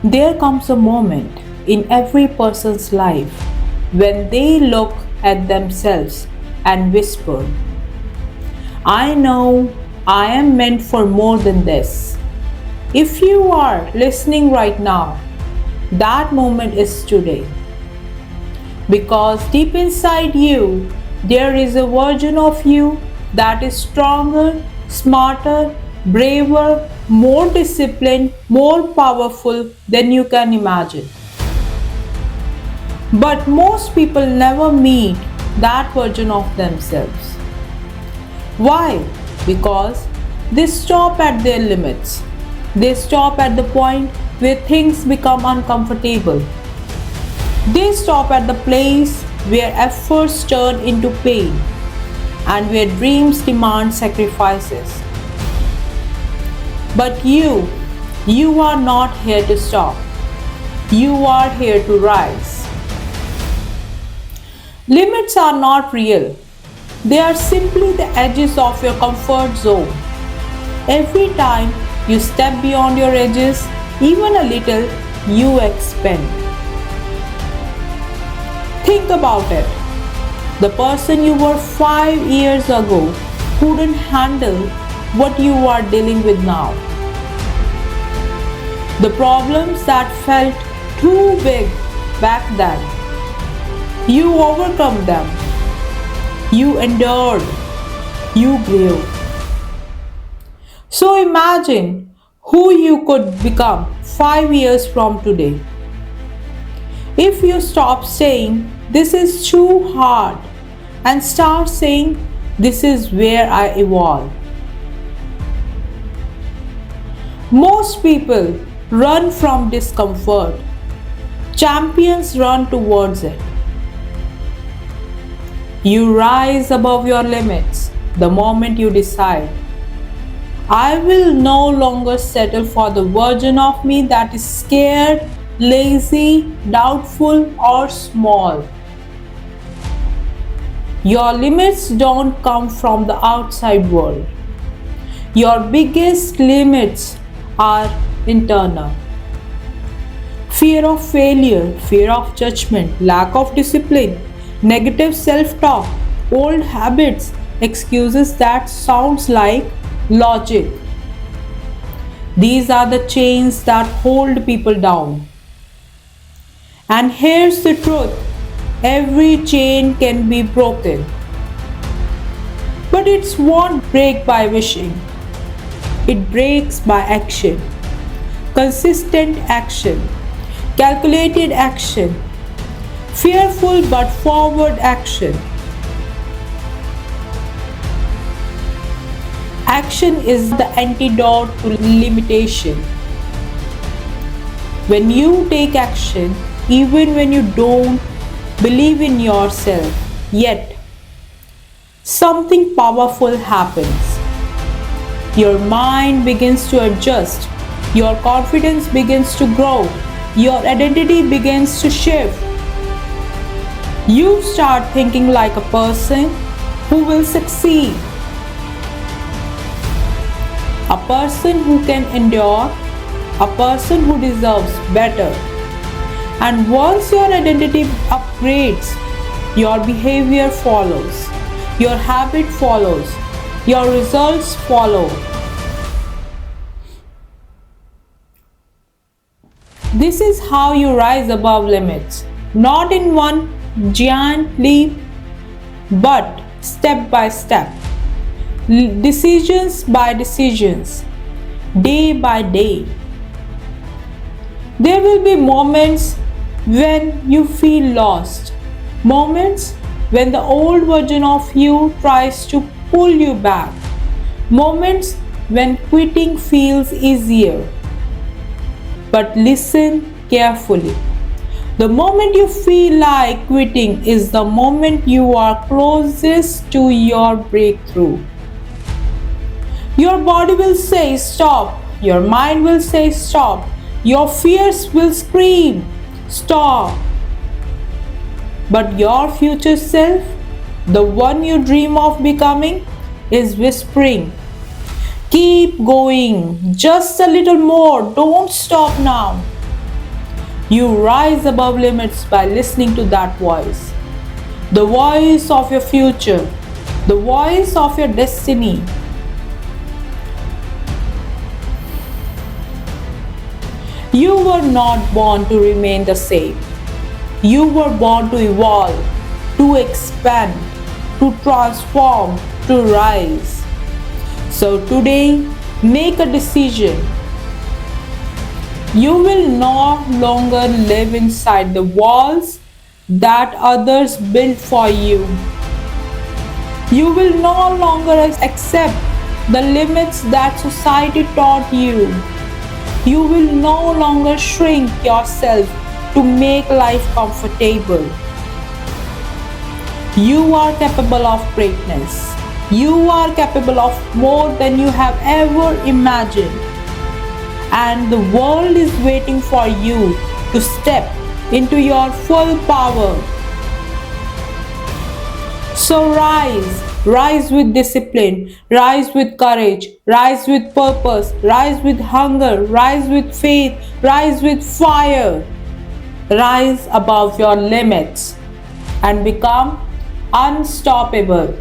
There comes a moment in every person's life when they look at themselves and whisper, I know I am meant for more than this. If you are listening right now, that moment is today. Because deep inside you, there is a version of you that is stronger, smarter, braver, more disciplined, more powerful than you can imagine. But most people never meet that version of themselves. Why? Because they stop at their limits. They stop at the point where things become uncomfortable. They stop at the place where efforts turn into pain and where dreams demand sacrifices. But you are not here to stop. You are here to rise. Limits are not real. They are simply the edges of your comfort zone. Every time you step beyond your edges, even a little, you expand. Think about it. The person you were 5 years ago couldn't handle what you are dealing with now. The problems that felt too big back then, you overcome them. You endured. You grew. So imagine who you could become 5 years from today. If you stop saying, this is too hard, and start saying, this is where I evolve. Most people run from discomfort. Champions run towards it. You rise above your limits the moment you decide, I will no longer settle for the version of me that is scared, lazy, doubtful, or small. Your limits don't come from the outside world. Your biggest limits are internal. Fear of failure, fear of judgment, lack of discipline, negative self-talk, old habits, excuses that sounds like logic. These are the chains that hold people down. And here's the truth. Every chain can be broken. But it won't break by wishing. It breaks by action. Consistent action. Calculated action. Fearful but forward action. Action is the antidote to limitation. When you take action, even when you don't believe in yourself yet, something powerful happens. Your mind begins to adjust. Your confidence begins to grow. Your identity begins to shift. You start thinking like a person who will succeed. A person who can endure. A person who deserves better. And once your identity upgrades, your behavior follows. Your habit follows. Your results follow. This is how you rise above limits. Not in one giant leap, but step by step. Decisions by decisions. Day by day. There will be moments when you feel lost. Moments when the old version of you tries to pull you back. Moments when quitting feels easier. But listen carefully. The moment you feel like quitting is the moment you are closest to your breakthrough. Your body will say stop. Your mind will say stop. Your fears will scream stop. But your future self, the one you dream of becoming, is whispering, keep going, just a little more, don't stop now. You rise above limits by listening to that voice. The voice of your future, the voice of your destiny. You were not born to remain the same. You were born to evolve, to expand, to transform, to rise. So today, make a decision. You will no longer live inside the walls that others built for you. You will no longer accept the limits that society taught you. You will no longer shrink yourself to make life comfortable. You are capable of greatness. You are capable of more than you have ever imagined. And the world is waiting for you to step into your full power. So rise with discipline, rise with courage, rise with purpose, rise with hunger, rise with faith, rise with fire. Rise above your limits and become unstoppable.